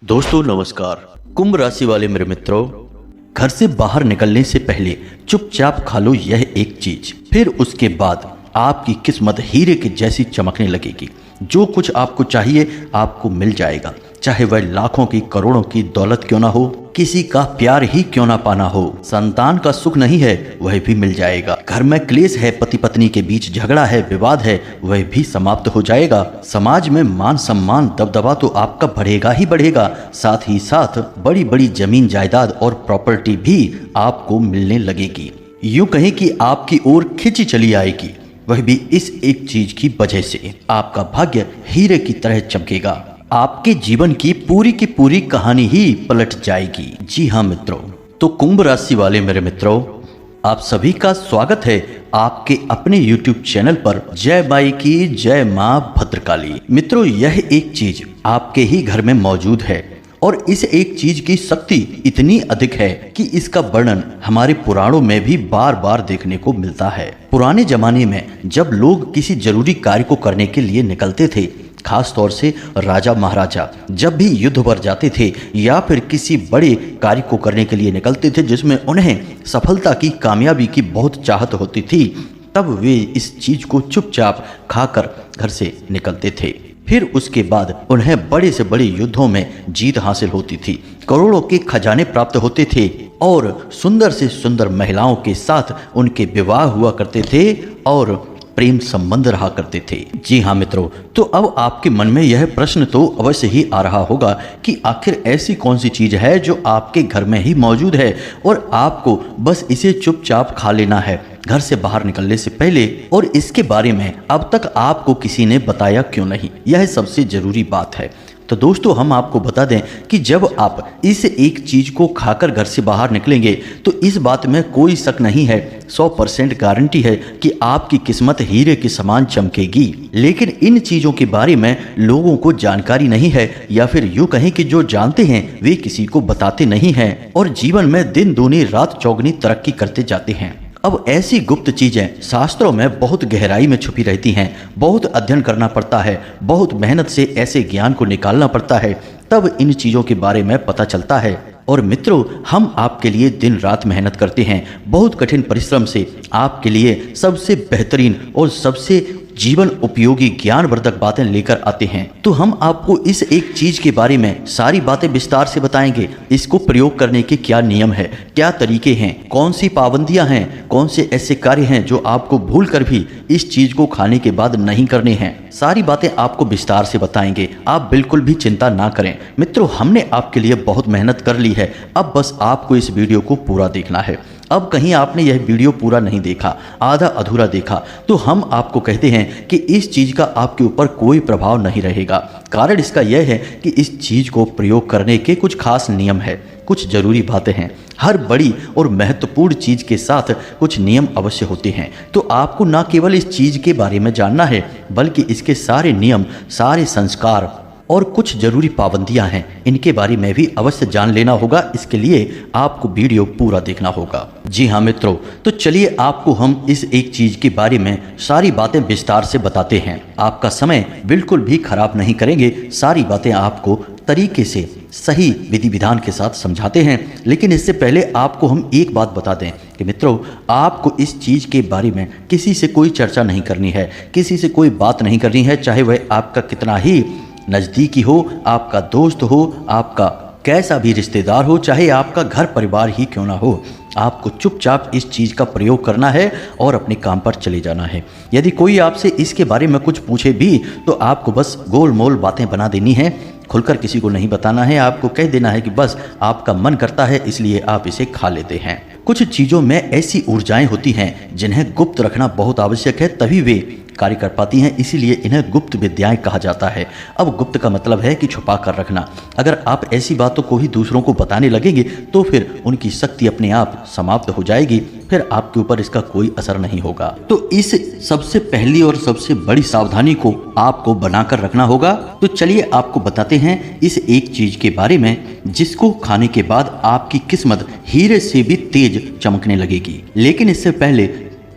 दोस्तों नमस्कार। कुंभ राशि वाले मेरे मित्रों, घर से बाहर निकलने से पहले चुपचाप खा लो यह एक चीज, फिर उसके बाद आपकी किस्मत हीरे की जैसी चमकने लगेगी। जो कुछ आपको चाहिए आपको मिल जाएगा, चाहे वह लाखों की करोड़ों की दौलत क्यों ना हो, किसी का प्यार ही क्यों ना पाना हो, संतान का सुख नहीं है वह भी मिल जाएगा। घर में क्लेश है, पति पत्नी के बीच झगड़ा है, विवाद है, वह भी समाप्त हो जाएगा। समाज में मान सम्मान दबदबा तो आपका बढ़ेगा ही बढ़ेगा, साथ ही साथ बड़ी बड़ी जमीन जायदाद और प्रॉपर्टी भी आपको मिलने लगेगी। यूं कहें कि आपकी ओर खिंची चली आएगी, वह भी इस एक चीज की वजह से। आपका भाग्य हीरे की तरह चमकेगा, आपके जीवन की पूरी कहानी ही पलट जाएगी। जी हाँ मित्रों, तो कुंभ राशि वाले मेरे मित्रों, आप सभी का स्वागत है आपके अपने YouTube चैनल पर। जय बाई की जय माँ भद्रकाली। मित्रों, यह एक चीज आपके ही घर में मौजूद है और इस एक चीज की शक्ति इतनी अधिक है कि इसका वर्णन हमारे पुराणों में भी बार बार देखने को मिलता है। पुराने जमाने में जब लोग किसी जरूरी कार्य को करने के लिए निकलते थे, खास तौर से राजा महाराजा जब भी युद्ध पर जाते थे या फिर किसी बड़े कार्य को करने के लिए निकलते थे जिसमें उन्हें सफलता की, कामयाबी की बहुत चाहत होती थी, तब वे इस चीज को चुपचाप खाकर घर से निकलते थे। फिर उसके बाद उन्हें बड़े से बड़े युद्धों में जीत हासिल होती थी, करोड़ों के खजाने प्राप्त होते थे और सुंदर से सुंदर महिलाओं के साथ उनके विवाह हुआ करते थे और प्रेम संबंध रहा करते थे। जी हाँ मित्रों, तो अब आपके मन में यह प्रश्न तो अवश्य ही आ रहा होगा कि आखिर ऐसी कौन सी चीज है जो आपके घर में ही मौजूद है और आपको बस इसे चुपचाप खा लेना है घर से बाहर निकलने से पहले, और इसके बारे में अब तक आपको किसी ने बताया क्यों नहीं। यह सबसे जरूरी बात है। तो दोस्तों, हम आपको बता दें कि जब आप इस एक चीज को खाकर घर से बाहर निकलेंगे तो इस बात में कोई शक नहीं है, 100% गारंटी है कि आपकी किस्मत हीरे के समान चमकेगी। लेकिन इन चीजों के बारे में लोगों को जानकारी नहीं है, या फिर यूं कहें कि जो जानते हैं वे किसी को बताते नहीं हैं और जीवन में दिन दूनी रात चौगुनी तरक्की करते जाते हैं। अब ऐसी गुप्त चीजें शास्त्रों में बहुत गहराई में छुपी रहती हैं, बहुत अध्ययन करना पड़ता है, बहुत मेहनत से ऐसे ज्ञान को निकालना पड़ता है, तब इन चीजों के बारे में पता चलता है। और मित्रों, हम आपके लिए दिन रात मेहनत करते हैं, बहुत कठिन परिश्रम से आपके लिए सबसे बेहतरीन और सबसे जीवन उपयोगी ज्ञानवर्धक बातें लेकर आते हैं। तो हम आपको इस एक चीज के बारे में सारी बातें विस्तार से बताएंगे। इसको प्रयोग करने के क्या नियम है, क्या तरीके हैं, कौन सी पाबंदियां हैं, कौन से ऐसे कार्य हैं जो आपको भूल कर भी इस चीज को खाने के बाद नहीं करने हैं। सारी बातें आपको विस्तार से बताएंगे, आप बिल्कुल भी चिंता ना करें। मित्रों, हमने आपके लिए बहुत मेहनत कर ली है, अब बस आपको इस वीडियो को पूरा देखना है। अब कहीं आपने यह वीडियो पूरा नहीं देखा, आधा अधूरा देखा, तो हम आपको कहते हैं कि इस चीज का आपके ऊपर कोई प्रभाव नहीं रहेगा। कारण इसका यह है कि इस चीज को प्रयोग करने के कुछ खास नियम है, कुछ जरूरी बातें हैं। हर बड़ी और महत्वपूर्ण चीज के साथ कुछ नियम अवश्य होते हैं। तो आपको न केवल इस चीज के बारे में जानना है, बल्कि इसके सारे नियम, सारे संस्कार और कुछ जरूरी पाबंदियां हैं, इनके बारे में भी अवश्य जान लेना होगा। इसके लिए आपको वीडियो पूरा देखना होगा। जी हाँ मित्रों, तो चलिए आपको हम इस एक चीज के बारे में सारी बातें विस्तार से बताते हैं। आपका समय बिल्कुल भी खराब नहीं करेंगे, सारी बातें आपको तरीके से सही विधि विधान के साथ समझाते हैं। लेकिन इससे पहले आपको हम एक बात बता दें कि मित्रों, आपको इस चीज के बारे में किसी से कोई चर्चा नहीं करनी है, किसी से कोई बात नहीं करनी है, चाहे वह आपका कितना ही नज़दीकी हो, आपका दोस्त हो, आपका कैसा भी रिश्तेदार हो, चाहे आपका घर परिवार ही क्यों ना हो। आपको चुपचाप इस चीज़ का प्रयोग करना है और अपने काम पर चले जाना है। यदि कोई आपसे इसके बारे में कुछ पूछे भी तो आपको बस गोल मोल बातें बना देनी है, खुलकर किसी को नहीं बताना है। आपको कह देना है कि बस आपका मन करता है इसलिए आप इसे खा लेते हैं। कुछ चीज़ों में ऐसी ऊर्जाएं होती हैं जिन्हें गुप्त रखना बहुत आवश्यक है, तभी वे कार्य कर पाती हैं, इसीलिए इन्हें गुप्त विद्याएं कहा जाता है। अब गुप्त का मतलब है कि छुपा कर रखना। अगर आप ऐसी बातों को ही दूसरों को बताने लगेंगे तो फिर उनकी शक्ति अपने आप समाप्त हो जाएगी, फिर आपके ऊपर इसका कोई असर नहीं होगा। तो इस सबसे पहली और सबसे बड़ी सावधानी को आपको बनाकर रखना होगा। तो चलिए आपको बताते हैं इस एक चीज के बारे में जिसको खाने के बाद आपकी किस्मत हीरे से भी तेज चमकने लगेगी। लेकिन इससे पहले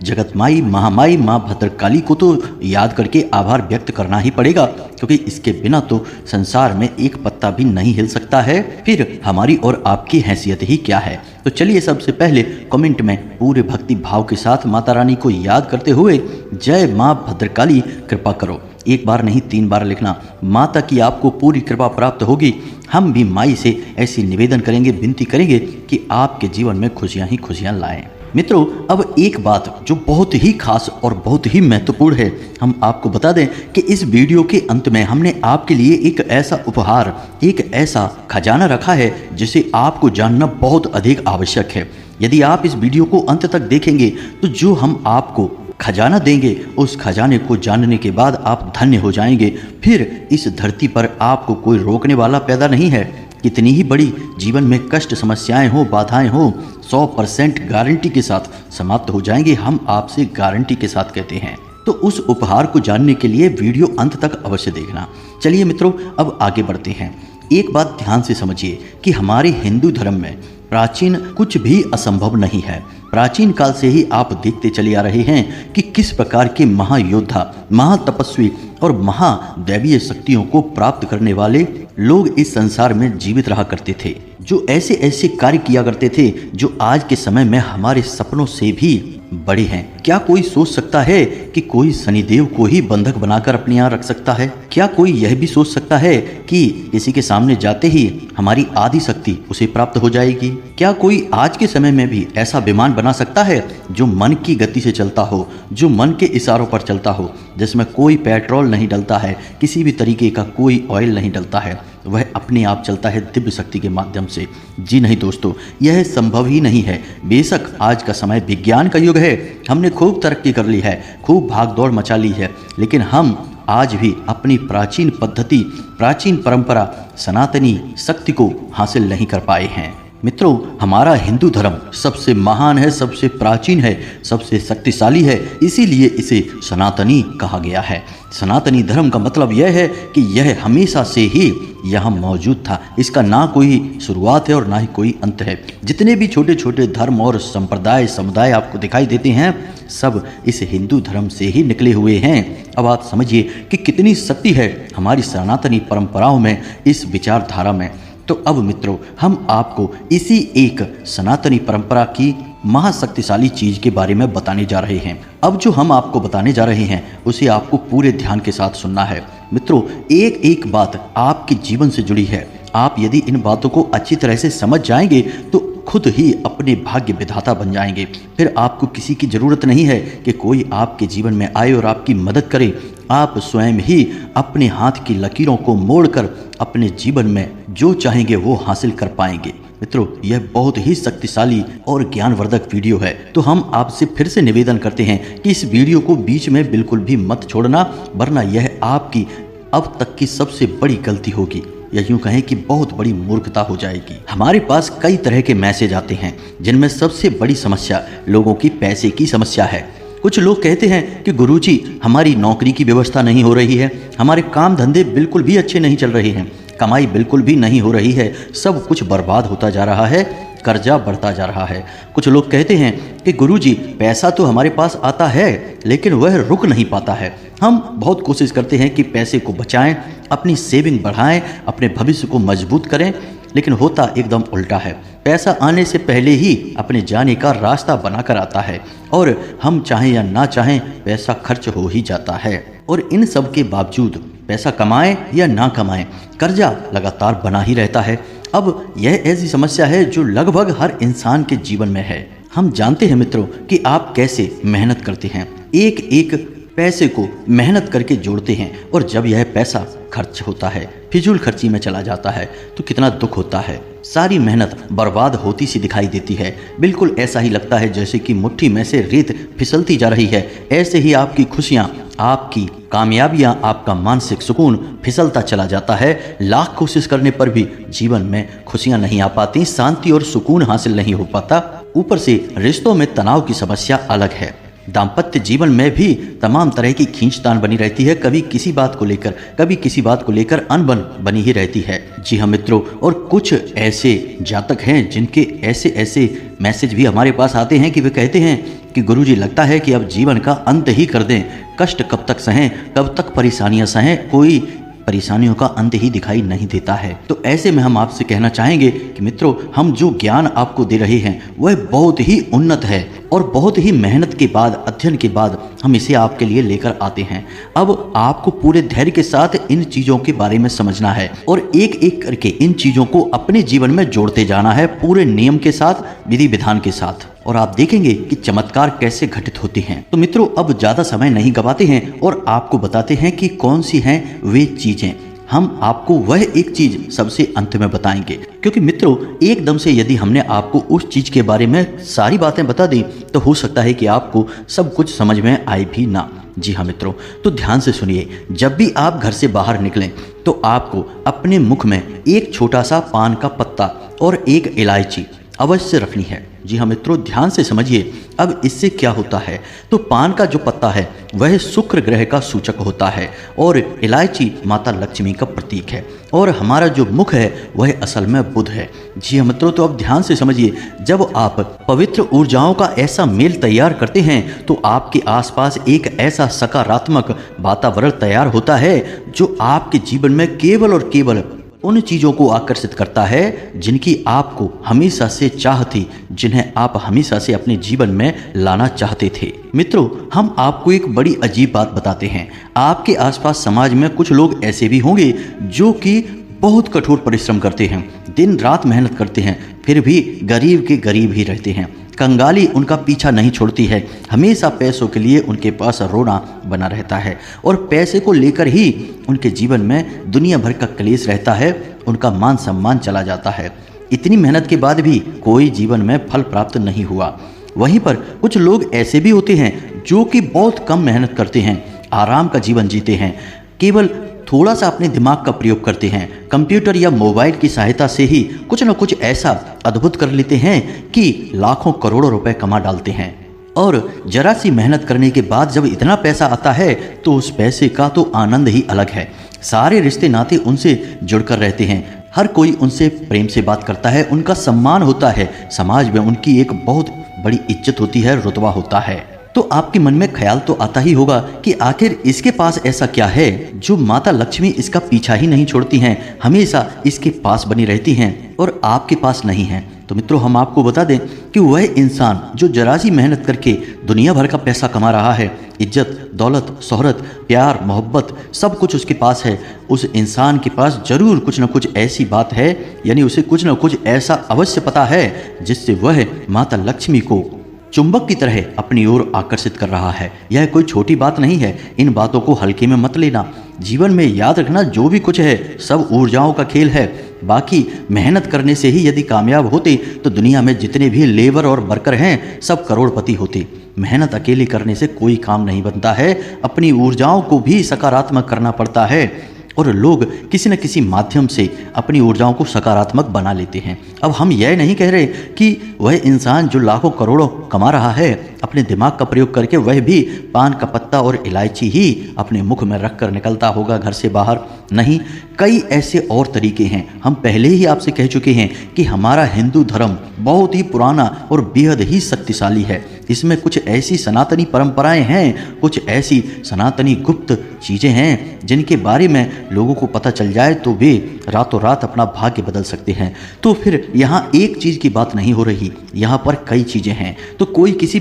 जगत माई महामाई माँ भद्रकाली को तो याद करके आभार व्यक्त करना ही पड़ेगा, क्योंकि इसके बिना तो संसार में एक पत्ता भी नहीं हिल सकता है। फिर हमारी और आपकी हैसियत ही क्या है। तो चलिए सबसे पहले कमेंट में पूरे भक्ति भाव के साथ माता रानी को याद करते हुए जय माँ भद्रकाली कृपा करो, एक बार नहीं 3 बार लिखना। माता की आपको पूरी कृपा प्राप्त होगी। हम भी माई से ऐसी निवेदन करेंगे, विनती करेंगे कि आपके जीवन में खुशियां ही खुशियां लाएं। मित्रों, अब एक बात जो बहुत ही खास और बहुत ही महत्वपूर्ण है, हम आपको बता दें कि इस वीडियो के अंत में हमने आपके लिए एक ऐसा उपहार, एक ऐसा खजाना रखा है जिसे आपको जानना बहुत अधिक आवश्यक है। यदि आप इस वीडियो को अंत तक देखेंगे तो जो हम आपको खजाना देंगे, उस खजाने को जानने के बाद आप धन्य हो जाएंगे। फिर इस धरती पर आपको कोई रोकने वाला पैदा नहीं है। कितनी ही बड़ी जीवन में कष्ट, समस्याएं हो, बाधाएं हो, 100% गारंटी के साथ समाप्त हो जाएंगे। हम आपसे गारंटी के साथ कहते हैं। तो उस उपहार को जानने के लिए वीडियो अंत तक अवश्य देखना। चलिए मित्रों, अब आगे बढ़ते हैं। एक बात ध्यान से समझिए कि हमारे हिंदू धर्म में प्राचीन कुछ भी असंभव नहीं है। प्राचीन काल से ही आप देखते चले आ रहे हैं कि किस प्रकार के महायोद्धा, महातपस्वी और महादैवीय शक्तियों को प्राप्त करने वाले लोग इस संसार में जीवित रहा करते थे, जो ऐसे ऐसे कार्य किया करते थे जो आज के समय में हमारे सपनों से भी बड़े हैं। क्या कोई सोच सकता है कि कोई शनिदेव को ही बंधक बनाकर अपने यहाँ रख सकता है? क्या कोई यह भी सोच सकता है कि किसी के सामने जाते ही हमारी आदि शक्ति उसे प्राप्त हो जाएगी? क्या कोई आज के समय में भी ऐसा विमान बना सकता है जो मन की गति से चलता हो, जो मन के इशारों पर चलता हो, जिसमें कोई पेट्रोल नहीं डलता है, किसी भी तरीके का कोई ऑयल नहीं डलता है, वह अपने आप चलता है दिव्य शक्ति के माध्यम से? जी नहीं दोस्तों, यह संभव ही नहीं है। बेशक आज का समय विज्ञान का युग है, हमने खूब तरक्की कर ली है, खूब भाग दौड़ मचा ली है, लेकिन हम आज भी अपनी प्राचीन पद्धति, प्राचीन परंपरा, सनातनी शक्ति को हासिल नहीं कर पाए हैं। मित्रों, हमारा हिंदू धर्म सबसे महान है, सबसे प्राचीन है, सबसे शक्तिशाली है, इसीलिए इसे सनातनी कहा गया है। सनातनी धर्म का मतलब यह है कि यह हमेशा से ही यहाँ मौजूद था। इसका ना कोई शुरुआत है और ना ही कोई अंत है। जितने भी छोटे छोटे धर्म और संप्रदाय, समुदाय आपको दिखाई देते हैं, सब इस हिंदू धर्म से ही निकले हुए हैं। अब आप समझिए कि कितनी शक्ति है हमारी सनातनी परंपराओं में, इस विचारधारा में। तो अब मित्रों, हम आपको इसी एक सनातनी परंपरा की महाशक्तिशाली चीज के बारे में बताने जा रहे हैं। अब जो हम आपको बताने जा रहे हैं उसे आपको पूरे ध्यान के साथ सुनना है। मित्रों, एक एक बात आपके जीवन से जुड़ी है। आप यदि इन बातों को अच्छी तरह से समझ जाएंगे तो खुद ही अपने भाग्य विधाता बन जाएंगे। फिर आपको किसी की जरूरत नहीं है कि कोई आपके जीवन में आए और आपकी मदद करे। आप स्वयं ही अपने हाथ की लकीरों को मोड़कर अपने जीवन में जो चाहेंगे वो हासिल कर पाएंगे। मित्रों, यह बहुत ही शक्तिशाली और ज्ञानवर्धक वीडियो है। तो हम आपसे फिर से निवेदन करते हैं कि इस वीडियो को बीच में बिल्कुल भी मत छोड़ना, वरना यह आपकी अब तक की सबसे बड़ी गलती होगी, या यूं कहें कि बहुत बड़ी मूर्खता हो जाएगी। हमारे पास कई तरह के मैसेज आते हैं, जिनमें सबसे बड़ी समस्या लोगों की पैसे की समस्या है। कुछ लोग कहते हैं कि गुरुजी, हमारी नौकरी की व्यवस्था नहीं हो रही है, हमारे काम धंधे बिल्कुल भी अच्छे नहीं चल रहे हैं, कमाई बिल्कुल भी नहीं हो रही है, सब कुछ बर्बाद होता जा रहा है, कर्जा बढ़ता जा रहा है। कुछ लोग कहते हैं कि गुरुजी, पैसा तो हमारे पास आता है लेकिन वह रुक नहीं पाता है। हम बहुत कोशिश करते हैं कि पैसे को बचाएं, अपनी सेविंग बढ़ाएं, अपने भविष्य को मजबूत करें, लेकिन होता एकदम उल्टा है। पैसा आने से पहले ही अपने जाने का रास्ता बनाकर आता है और हम चाहें या ना चाहें पैसा खर्च हो ही जाता है। और इन सब के बावजूद पैसा कमाएं या ना कमाएं, कर्जा लगातार बना ही रहता है। अब यह ऐसी समस्या है जो लगभग हर इंसान के जीवन में है। हम जानते हैं मित्रों कि आप कैसे मेहनत करते हैं, एक एक पैसे को मेहनत करके जोड़ते हैं, और जब यह पैसा खर्च होता है, फिजूल खर्ची में चला जाता है, तो कितना दुख होता है। सारी मेहनत बर्बाद होती सी दिखाई देती है। बिल्कुल ऐसा ही लगता है जैसे कि मुट्ठी में से रेत फिसलती जा रही है। ऐसे ही आपकी खुशियाँ, आपकी कामयाबियां, आपका मानसिक सुकून फिसलता चला जाता है। लाख कोशिश करने पर भी जीवन में खुशियां नहीं आ पाती, शांति और सुकून हासिल नहीं हो पाता। ऊपर से रिश्तों में तनाव की समस्या अलग है। दाम्पत्य जीवन में भी तमाम तरह की खींचतान बनी रहती है, कभी किसी बात को लेकर, कभी किसी बात को लेकर अनबन बनी ही रहती है। जी हाँ मित्रों, और कुछ ऐसे जातक हैं जिनके ऐसे ऐसे मैसेज भी हमारे पास आते हैं कि वे कहते हैं कि कि गुरुजी लगता है कि अब जीवन का अंत ही कर दें, कष्ट कब तक सहें, कब तक परेशानियां सहें, कोई परेशानियों का अंत ही दिखाई नहीं देता है। तो ऐसे में हम आपसे कहना चाहेंगे कि मित्रों, हम जो ज्ञान आपको दे रहे हैं वह बहुत ही उन्नत है और बहुत ही मेहनत के बाद, अध्ययन के बाद हम इसे आपके लिए लेकर आते हैं। अब आपको पूरे धैर्य के साथ इन चीज़ों के बारे में समझना है और एक एक करके इन चीज़ों को अपने जीवन में जोड़ते जाना है, पूरे नियम के साथ, विधि विधान के साथ, और आप देखेंगे कि चमत्कार कैसे घटित होते हैं। तो मित्रों, अब ज़्यादा समय नहीं गवाते हैं और आपको बताते हैं कि कौन सी हैं वे चीज़ें। हम आपको वह एक चीज सबसे अंत में बताएंगे, क्योंकि मित्रों एकदम से यदि हमने आपको उस चीज के बारे में सारी बातें बता दी तो हो सकता है कि आपको सब कुछ समझ में आए भी ना। जी हाँ मित्रों, तो ध्यान से सुनिए। जब भी आप घर से बाहर निकलें तो आपको अपने मुख में एक छोटा सा पान का पत्ता और एक इलायची अवश्य रखनी है। जी हाँ मित्रों, ध्यान से समझिए। अब इससे क्या होता है, तो पान का जो पत्ता है वह शुक्र ग्रह का सूचक होता है और इलायची माता लक्ष्मी का प्रतीक है और हमारा जो मुख है वह असल में बुध है। जी हाँ मित्रों, तो अब ध्यान से समझिए। जब आप पवित्र ऊर्जाओं का ऐसा मेल तैयार करते हैं तो आपके आसपास एक ऐसा सकारात्मक वातावरण तैयार होता है जो आपके जीवन में केवल और केवल उन चीज़ों को आकर्षित करता है जिनकी आपको हमेशा से चाह थी, जिन्हें आप हमेशा से अपने जीवन में लाना चाहते थे। मित्रों, हम आपको एक बड़ी अजीब बात बताते हैं। आपके आसपास समाज में कुछ लोग ऐसे भी होंगे जो कि बहुत कठोर परिश्रम करते हैं, दिन रात मेहनत करते हैं, फिर भी गरीब के गरीब ही रहते हैं। कंगाली उनका पीछा नहीं छोड़ती है, हमेशा पैसों के लिए उनके पास रोना बना रहता है और पैसे को लेकर ही उनके जीवन में दुनिया भर का क्लेश रहता है, उनका मान सम्मान चला जाता है। इतनी मेहनत के बाद भी कोई जीवन में फल प्राप्त नहीं हुआ। वहीं पर कुछ लोग ऐसे भी होते हैं जो कि बहुत कम मेहनत करते हैं, आराम का जीवन जीते हैं, केवल थोड़ा सा अपने दिमाग का प्रयोग करते हैं, कंप्यूटर या मोबाइल की सहायता से ही कुछ न कुछ ऐसा अद्भुत कर लेते हैं कि लाखों करोड़ों रुपए कमा डालते हैं। और जरा सी मेहनत करने के बाद जब इतना पैसा आता है तो उस पैसे का तो आनंद ही अलग है। सारे रिश्ते नाते उनसे जुड़कर रहते हैं, हर कोई उनसे प्रेम से बात करता है, उनका सम्मान होता है, समाज में उनकी एक बहुत बड़ी इज्जत होती है, रुतबा होता है। तो आपके मन में ख्याल तो आता ही होगा कि आखिर इसके पास ऐसा क्या है जो माता लक्ष्मी इसका पीछा ही नहीं छोड़ती हैं, हमेशा इसके पास बनी रहती हैं और आपके पास नहीं है। तो मित्रों, हम आपको बता दें कि वह इंसान जो जरा सी मेहनत करके दुनिया भर का पैसा कमा रहा है, इज्जत, दौलत, शोहरत, प्यार, मोहब्बत सब कुछ उसके पास है, उस इंसान के पास जरूर कुछ न कुछ ऐसी बात है, यानी उसे कुछ न कुछ ऐसा अवश्य पता है जिससे वह माता लक्ष्मी को चुंबक की तरह अपनी ओर आकर्षित कर रहा है। यह कोई छोटी बात नहीं है, इन बातों को हल्के में मत लेना। जीवन में याद रखना, जो भी कुछ है सब ऊर्जाओं का खेल है। बाकी मेहनत करने से ही यदि कामयाब होते तो दुनिया में जितने भी लेबर और वर्कर हैं सब करोड़पति होते। मेहनत अकेले करने से कोई काम नहीं बनता है, अपनी ऊर्जाओं को भी सकारात्मक करना पड़ता है और लोग किसी न किसी माध्यम से अपनी ऊर्जाओं को सकारात्मक बना लेते हैं। अब हम यह नहीं कह रहे कि वह इंसान जो लाखों करोड़ों कमा रहा है अपने दिमाग का प्रयोग करके वह भी पान का पत्ता और इलायची ही अपने मुख में रख कर निकलता होगा घर से बाहर। नहीं, कई ऐसे और तरीके हैं। हम पहले ही आपसे कह चुके हैं कि हमारा हिंदू धर्म बहुत ही पुराना और बेहद ही शक्तिशाली है। इसमें कुछ ऐसी सनातनी परंपराएं हैं, कुछ ऐसी सनातनी गुप्त चीज़ें हैं जिनके बारे में लोगों को पता चल जाए तो वे रातों रात अपना भाग्य बदल सकते हैं। तो फिर यहाँ एक चीज़ की बात नहीं हो रही, यहाँ पर कई चीज़ें हैं। तो कोई किसी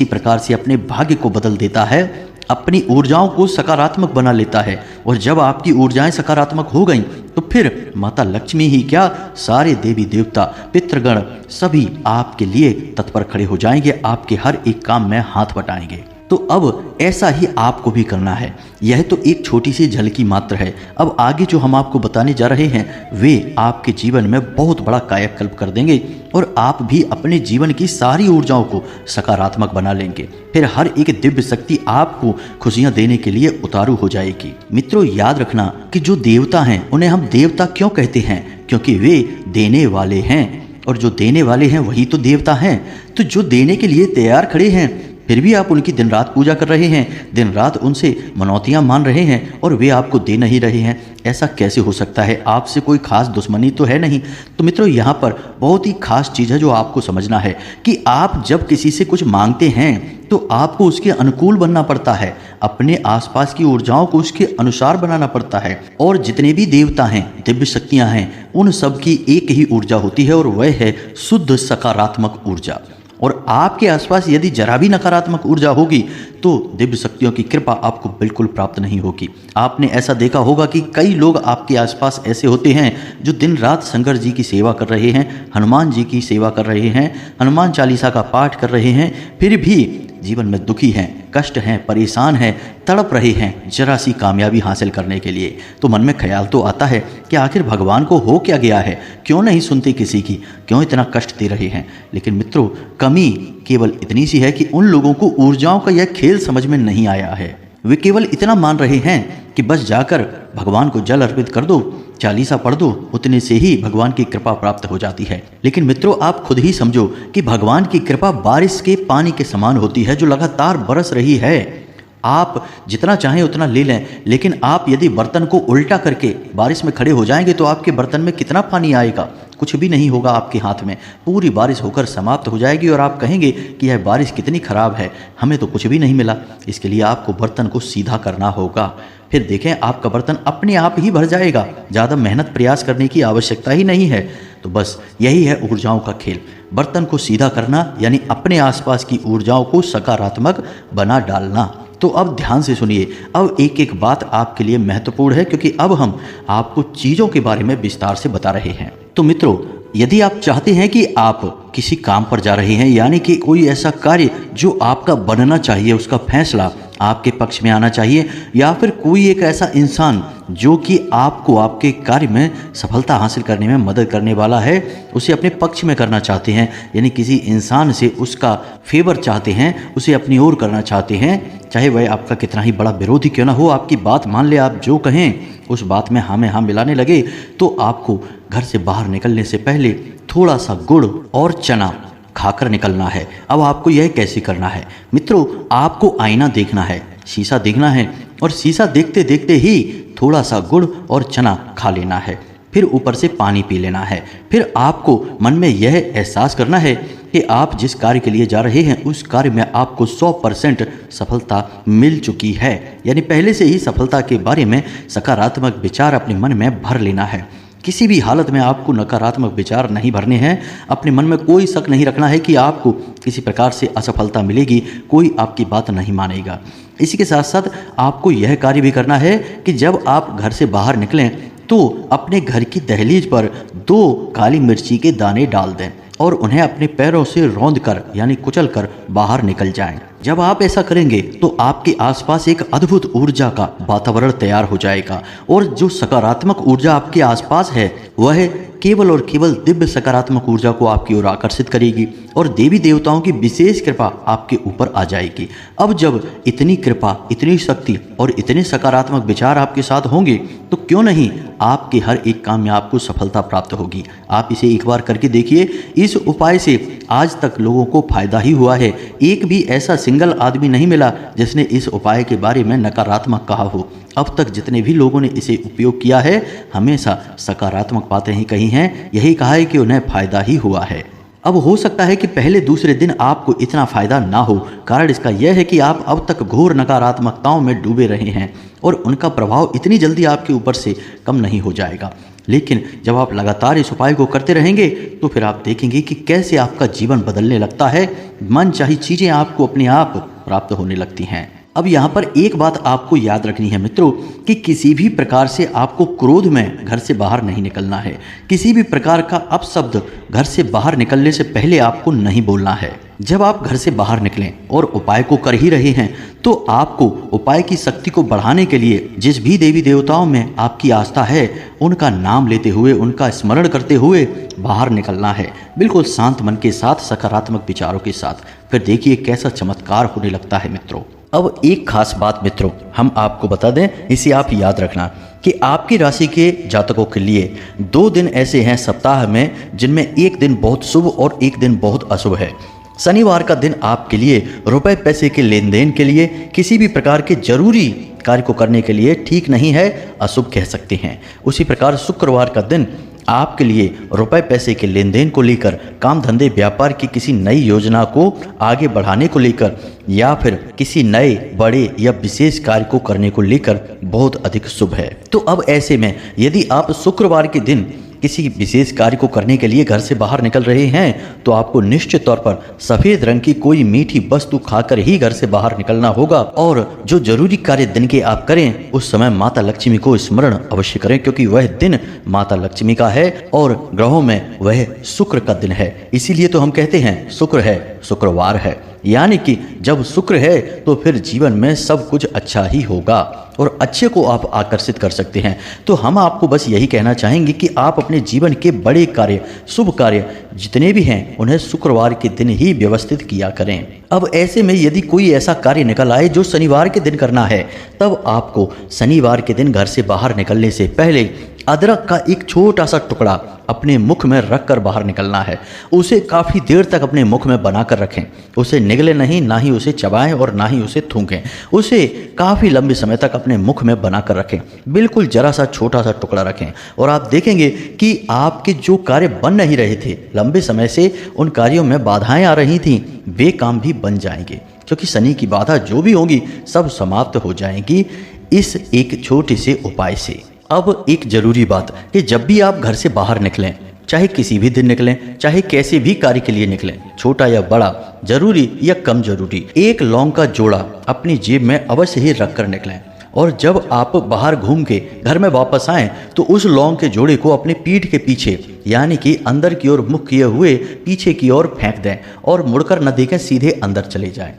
प्रकार से अपने भाग्य को बदल देता है, अपनी ऊर्जाओं को सकारात्मक बना लेता है और जब आपकी ऊर्जाएं सकारात्मक हो गईं तो फिर माता लक्ष्मी ही क्या, सारे देवी देवता, पितृगण सभी आपके लिए तत्पर खड़े हो जाएंगे, आपके हर एक काम में हाथ बटाएंगे। तो अब ऐसा ही आपको भी करना है। यह तो एक छोटी सी झलकी मात्र है। अब आगे जो हम आपको बताने जा रहे हैं वे आपके जीवन में बहुत बड़ा कायाकल्प कर देंगे और आप भी अपने जीवन की सारी ऊर्जाओं को सकारात्मक बना लेंगे। फिर हर एक दिव्य शक्ति आपको खुशियां देने के लिए उतारू हो जाएगी। मित्रों, याद रखना कि जो देवता हैं उन्हें हम देवता क्यों कहते हैं, क्योंकि वे देने वाले हैं और जो देने वाले हैं वही तो देवता हैं। तो जो देने के लिए तैयार खड़े हैं फिर भी आप उनकी दिन रात पूजा कर रहे हैं, दिन रात उनसे मनौतियाँ मान रहे हैं और वे आपको दे नहीं रहे हैं। ऐसा कैसे हो सकता है? आपसे कोई खास दुश्मनी तो है नहीं। तो मित्रों, यहाँ पर बहुत ही खास चीज़ है जो आपको समझना है कि आप जब किसी से कुछ मांगते हैं तो आपको उसके अनुकूल बनना पड़ता है, अपने आसपास की ऊर्जाओं को उसके अनुसार बनाना पड़ता है। और जितने भी देवता हैं, दिव्य शक्तियां हैं, उन सब की एक ही ऊर्जा होती है और वह है शुद्ध सकारात्मक ऊर्जा। और आपके आसपास यदि जरा भी नकारात्मक ऊर्जा होगी तो दिव्य शक्तियों की कृपा आपको बिल्कुल प्राप्त नहीं होगी। आपने ऐसा देखा होगा कि कई लोग आपके आसपास ऐसे होते हैं जो दिन रात शंकर जी की सेवा कर रहे हैं, हनुमान जी की सेवा कर रहे हैं, हनुमान चालीसा का पाठ कर रहे हैं, फिर भी जीवन में दुखी हैं, कष्ट हैं, परेशान हैं, तड़प रहे हैं जरा सी कामयाबी हासिल करने के लिए। तो मन में ख्याल तो आता है कि आखिर भगवान को हो क्या गया है, क्यों नहीं सुनते किसी की, क्यों इतना कष्ट दे रहे हैं। लेकिन मित्रों, कमी केवल इतनी सी है कि उन लोगों को ऊर्जाओं का यह खेल समझ में नहीं आया है। वे केवल इतना मान रहे हैं कि बस जाकर भगवान को जल अर्पित कर दो, चालीसा पढ़ दो, उतने से ही भगवान की कृपा प्राप्त हो जाती है। लेकिन मित्रों, आप खुद ही समझो कि भगवान की कृपा बारिश के पानी के समान होती है जो लगातार बरस रही है। आप जितना चाहें उतना ले लें, लेकिन आप यदि बर्तन को उल्टा करके बारिश में खड़े हो जाएंगे तो आपके बर्तन में कितना पानी आएगा? कुछ भी नहीं होगा आपके हाथ में। पूरी बारिश होकर समाप्त हो जाएगी और आप कहेंगे कि यह बारिश कितनी खराब है, हमें तो कुछ भी नहीं मिला। इसके लिए आपको बर्तन को सीधा करना होगा, फिर देखें आपका बर्तन अपने आप ही भर जाएगा। ज़्यादा मेहनत प्रयास करने की आवश्यकता ही नहीं है। तो बस यही है ऊर्जाओं का खेल, बर्तन को सीधा करना, यानी अपने आसपास की ऊर्जाओं को सकारात्मक बना डालना। तो अब ध्यान से सुनिए, अब एक एक बात आपके लिए महत्वपूर्ण है, क्योंकि अब हम आपको चीज़ों के बारे में विस्तार से बता रहे हैं। तो मित्रों, यदि आप चाहते हैं कि आप किसी काम पर जा रहे हैं, यानी कि कोई ऐसा कार्य जो आपका बनना चाहिए, उसका फैसला आपके पक्ष में आना चाहिए, या फिर कोई एक ऐसा इंसान जो कि आपको आपके कार्य में सफलता हासिल करने में मदद करने वाला है, उसे अपने पक्ष में करना चाहते हैं, यानी किसी इंसान से उसका फेवर चाहते हैं, उसे अपनी ओर करना चाहते हैं, चाहे वह आपका कितना ही बड़ा विरोधी क्यों ना हो, आपकी बात मान ले, आप जो कहें उस बात में हाँ में हाँ मिलाने लगे, तो आपको घर से बाहर निकलने से पहले थोड़ा सा गुड़ और चना खाकर निकलना है। अब आपको यह कैसे करना है मित्रों, आपको आईना देखना है, शीशा देखना है, और शीशा देखते देखते ही थोड़ा सा गुड़ और चना खा लेना है, फिर ऊपर से पानी पी लेना है। फिर आपको मन में यह एहसास करना है कि आप जिस कार्य के लिए जा रहे हैं उस कार्य में आपको 100% सफलता मिल चुकी है, यानी पहले से ही सफलता के बारे में सकारात्मक विचार अपने मन में भर लेना है। किसी भी हालत में आपको नकारात्मक विचार नहीं भरने हैं। अपने मन में कोई शक नहीं रखना है कि आपको किसी प्रकार से असफलता मिलेगी, कोई आपकी बात नहीं मानेगा। इसी के साथ साथ आपको यह कार्य भी करना है कि जब आप घर से बाहर निकलें तो अपने घर की दहलीज पर 2 काली मिर्ची के दाने डाल दें और उन्हें अपने पैरों से रौंद कर यानी कुचल कर बाहर निकल जाएं। जब आप ऐसा करेंगे तो आपके आसपास एक अद्भुत ऊर्जा का वातावरण तैयार हो जाएगा, और जो सकारात्मक ऊर्जा आपके आसपास है वह केवल और केवल दिव्य सकारात्मक ऊर्जा को आपकी ओर आकर्षित करेगी और देवी देवताओं की विशेष कृपा आपके ऊपर आ जाएगी। अब जब इतनी कृपा, इतनी शक्ति और इतने सकारात्मक विचार आपके साथ होंगे तो क्यों नहीं आपके हर एक काम में आपको सफलता प्राप्त होगी। आप इसे एक बार करके देखिए। इस उपाय से आज तक लोगों को फायदा ही हुआ है। एक भी ऐसा सिंगल आदमी नहीं मिला जिसने इस उपाय के बारे में नकारात्मक कहा हो। अब तक जितने भी लोगों ने इसे उपयोग किया है हमेशा सकारात्मक बातें ही कही हैं, यही कहा है कि उन्हें फायदा ही हुआ है। अब हो सकता है कि पहले दूसरे दिन आपको इतना फायदा ना हो, कारण इसका यह है कि आप अब तक घोर नकारात्मकताओं में डूबे रहे हैं और उनका प्रभाव इतनी जल्दी आपके ऊपर से कम नहीं हो जाएगा। लेकिन जब आप लगातार इस उपाय को करते रहेंगे तो फिर आप देखेंगे कि कैसे आपका जीवन बदलने लगता है, मनचाही चीज़ें आपको अपने आप प्राप्त होने लगती हैं। अब यहाँ पर एक बात आपको याद रखनी है मित्रों कि किसी भी प्रकार से आपको क्रोध में घर से बाहर नहीं निकलना है। किसी भी प्रकार का अपशब्द घर से बाहर निकलने से पहले आपको नहीं बोलना है। जब आप घर से बाहर निकलें और उपाय को कर ही रहे हैं तो आपको उपाय की शक्ति को बढ़ाने के लिए जिस भी देवी देवताओं में आपकी आस्था है उनका नाम लेते हुए, उनका स्मरण करते हुए बाहर निकलना है, बिल्कुल शांत मन के साथ, सकारात्मक विचारों के साथ। फिर देखिए कैसा चमत्कार होने लगता है मित्रों। अब एक खास बात मित्रों हम आपको बता दें, इसे आप याद रखना कि आपकी राशि के जातकों के लिए 2 दिन ऐसे हैं सप्ताह में जिनमें एक दिन बहुत शुभ और एक दिन बहुत अशुभ है। शनिवार का दिन आपके लिए रुपए पैसे के लेन देन के लिए, किसी भी प्रकार के जरूरी कार्य को करने के लिए ठीक नहीं है, अशुभ कह सकते हैं। उसी प्रकार शुक्रवार का दिन आपके लिए रुपए पैसे के लेन देन को लेकर, काम धंधे व्यापार की किसी नई योजना को आगे बढ़ाने को लेकर, या फिर किसी नए बड़े या विशेष कार्य को करने को लेकर बहुत अधिक शुभ है। तो अब ऐसे में यदि आप शुक्रवार के दिन किसी विशेष कार्य को करने के लिए घर से बाहर निकल रहे हैं तो आपको निश्चित तौर पर सफेद रंग की कोई मीठी वस्तु खाकर ही घर से बाहर निकलना होगा। और जो जरूरी कार्य दिन के आप करें उस समय माता लक्ष्मी को स्मरण अवश्य करें, क्योंकि वह दिन माता लक्ष्मी का है और ग्रहों में वह शुक्र का दिन है। इसीलिए तो हम कहते हैं शुक्र है, शुक्रवार है, यानी कि जब शुक्र है तो फिर जीवन में सब कुछ अच्छा ही होगा और अच्छे को आप आकर्षित कर सकते हैं। तो हम आपको बस यही कहना चाहेंगे कि आप अपने जीवन के बड़े कार्य, शुभ कार्य जितने भी हैं उन्हें शुक्रवार के दिन ही व्यवस्थित किया करें। अब ऐसे में यदि कोई ऐसा कार्य निकल आए जो शनिवार के दिन करना है, तब आपको शनिवार के दिन घर से बाहर निकलने से पहले अदरक का एक छोटा सा टुकड़ा अपने मुख में रखकर बाहर निकलना है। उसे काफ़ी देर तक अपने मुख में बनाकर रखें, उसे निगले नहीं, ना ही उसे चबाएं और ना ही उसे थूकें। उसे काफ़ी लंबे समय तक अपने मुख में बनाकर रखें, बिल्कुल जरा सा छोटा सा टुकड़ा रखें और आप देखेंगे कि आपके जो कार्य बन नहीं रहे थे लंबे समय से, उन कार्यों में बाधाएं आ रही थीं, वे काम भी बन जाएंगे, क्योंकि शनि की बाधा जो भी होगी सब समाप्त हो जाएंगी इस एक छोटे से उपाय से। अब एक जरूरी बात कि जब भी आप घर से बाहर निकलें, चाहे किसी भी दिन निकलें, चाहे कैसे भी कार्य के लिए निकलें, छोटा या बड़ा, जरूरी या कम जरूरी, एक लौंग का जोड़ा अपनी जेब में अवश्य ही रख कर निकलें। और जब आप बाहर घूम के घर में वापस आएं तो उस लौंग के जोड़े को अपने पीठ के पीछे, यानी कि अंदर की ओर मुख किए हुए पीछे की ओर फेंक दें और मुड़कर न देखें, सीधे अंदर चले जाएं।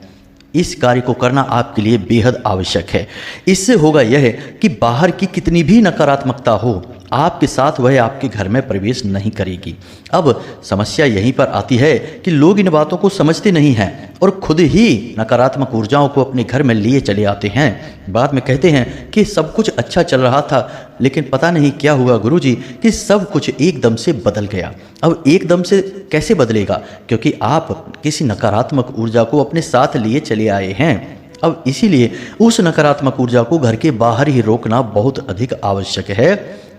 इस कार्य को करना आपके लिए बेहद आवश्यक है। इससे होगा यह कि बाहर की कितनी भी नकारात्मकता हो, आपके साथ वह आपके घर में प्रवेश नहीं करेगी। अब समस्या यहीं पर आती है कि लोग इन बातों को समझते नहीं हैं और खुद ही नकारात्मक ऊर्जाओं को अपने घर में लिए चले आते हैं। बाद में कहते हैं कि सब कुछ अच्छा चल रहा था, लेकिन पता नहीं क्या हुआ गुरुजी कि सब कुछ एकदम से बदल गया। अब एकदम से कैसे बदलेगा? क्योंकि आप किसी नकारात्मक ऊर्जा को अपने साथ लिए चले आए हैं। अब इसीलिए उस नकारात्मक ऊर्जा को घर के बाहर ही रोकना बहुत अधिक आवश्यक है।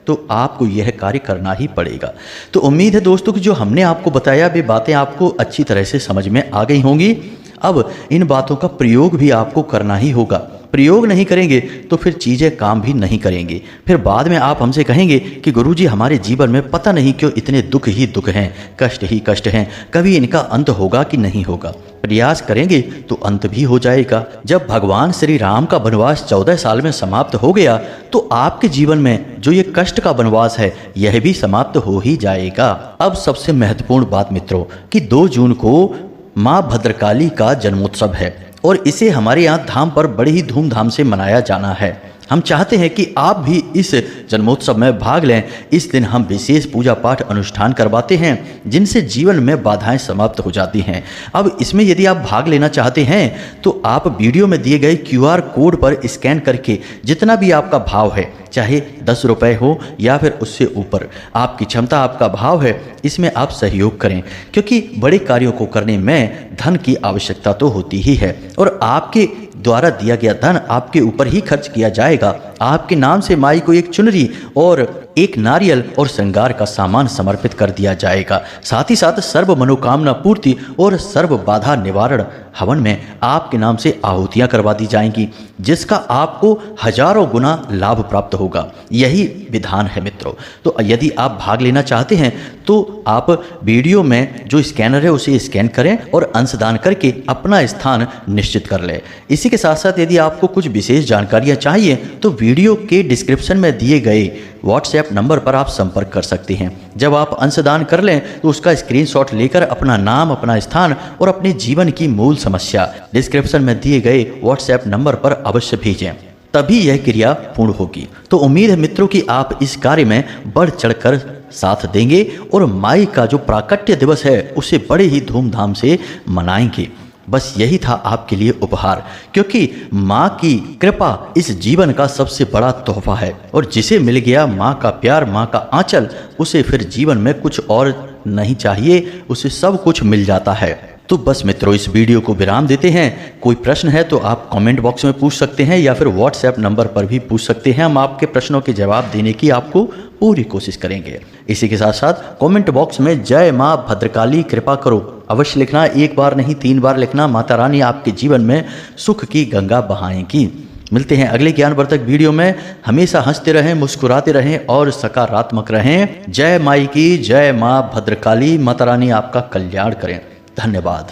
तो आपको यह कार्य करना ही पड़ेगा। तो उम्मीद है दोस्तों कि जो हमने आपको बताया वे बातें आपको अच्छी तरह से समझ में आ गई होंगी। अब इन बातों का प्रयोग भी आपको करना ही होगा। प्रयोग नहीं करेंगे तो फिर चीज़ें काम भी नहीं करेंगी। फिर बाद में आप हमसे कहेंगे कि गुरुजी हमारे जीवन में पता नहीं क्यों इतने दुख ही दुख हैं, कष्ट ही कष्ट हैं, कभी इनका अंत होगा कि नहीं होगा। प्रयास करेंगे तो अंत भी हो जाएगा। जब भगवान श्री राम का वनवास 14 साल में समाप्त हो गया तो आपके जीवन में जो ये कष्ट का वनवास है यह भी समाप्त हो ही जाएगा। अब सबसे महत्वपूर्ण बात मित्रों कि 2 जून को माँ भद्रकाली का जन्मोत्सव है और इसे हमारे यहाँ धाम पर बड़े ही धूमधाम से मनाया जाना है। हम चाहते हैं कि आप भी इस जन्मोत्सव में भाग लें। इस दिन हम विशेष पूजा पाठ अनुष्ठान करवाते हैं जिनसे जीवन में बाधाएं समाप्त हो जाती हैं। अब इसमें यदि आप भाग लेना चाहते हैं तो आप वीडियो में दिए गए QR कोड पर स्कैन करके जितना भी आपका भाव है, चाहे 10 रुपये हो या फिर उससे ऊपर, आपकी क्षमता, आपका भाव है, इसमें आप सहयोग करें, क्योंकि बड़े कार्यों को करने में धन की आवश्यकता तो होती ही है और आपके द्वारा दिया गया धन आपके ऊपर ही खर्च किया जाएगा। आपके नाम से माई को एक चुनरी और एक नारियल और श्रृंगार का सामान समर्पित कर दिया जाएगा। साथ ही साथ सर्व मनोकामना पूर्ति और सर्व बाधा निवारण हवन में आपके नाम से आहुतियां करवा दी जाएंगी, जिसका आपको हजारों गुना लाभ प्राप्त होगा। यही विधान है मित्रों। तो यदि आप भाग लेना चाहते हैं तो आप वीडियो में जो स्कैनर है उसे स्कैन करें और अंशदान करके अपना स्थान निश्चित कर लें। इसी के साथ साथ यदि आपको कुछ विशेष जानकारियां चाहिए तो वीडियो के डिस्क्रिप्शन में दिए गए WhatsApp नंबर पर आप संपर्क कर सकते हैं। जब आप अंशदान कर लें तो उसका स्क्रीनशॉट लेकर अपना नाम, अपना स्थान और अपने जीवन की मूल समस्या डिस्क्रिप्शन में दिए गए WhatsApp नंबर पर अवश्य भेजें, तभी यह क्रिया पूर्ण होगी। तो उम्मीद है मित्रों कि आप इस कार्य में बढ़ चढ़कर साथ देंगे और माई का जो प्राकट्य दिवस है उसे बड़े ही धूमधाम से मनाएंगे। बस यही था आपके लिए उपहार, क्योंकि माँ की कृपा इस जीवन का सबसे बड़ा तोहफा है और जिसे मिल गया माँ का प्यार, माँ का आंचल, उसे फिर जीवन में कुछ और नहीं चाहिए, उसे सब कुछ मिल जाता है। तो बस मित्रों, इस वीडियो को विराम देते हैं। कोई प्रश्न है तो आप कमेंट बॉक्स में पूछ सकते हैं या फिर व्हाट्सएप नंबर पर भी पूछ सकते हैं। हम आपके प्रश्नों के जवाब देने की आपको पूरी कोशिश करेंगे। इसी के साथ साथ कमेंट बॉक्स में जय माँ भद्रकाली कृपा करो अवश्य लिखना। एक बार नहीं 3 बार लिखना। माता रानी आपके जीवन में सुख की गंगा बहाएंगी। मिलते हैं अगले ज्ञानवर्धक वीडियो में। हमेशा हंसते रहें, मुस्कुराते रहें और सकारात्मक रहें। जय माई की जय माँ भद्रकाली। माता रानी आपका कल्याण करें। धन्यवाद।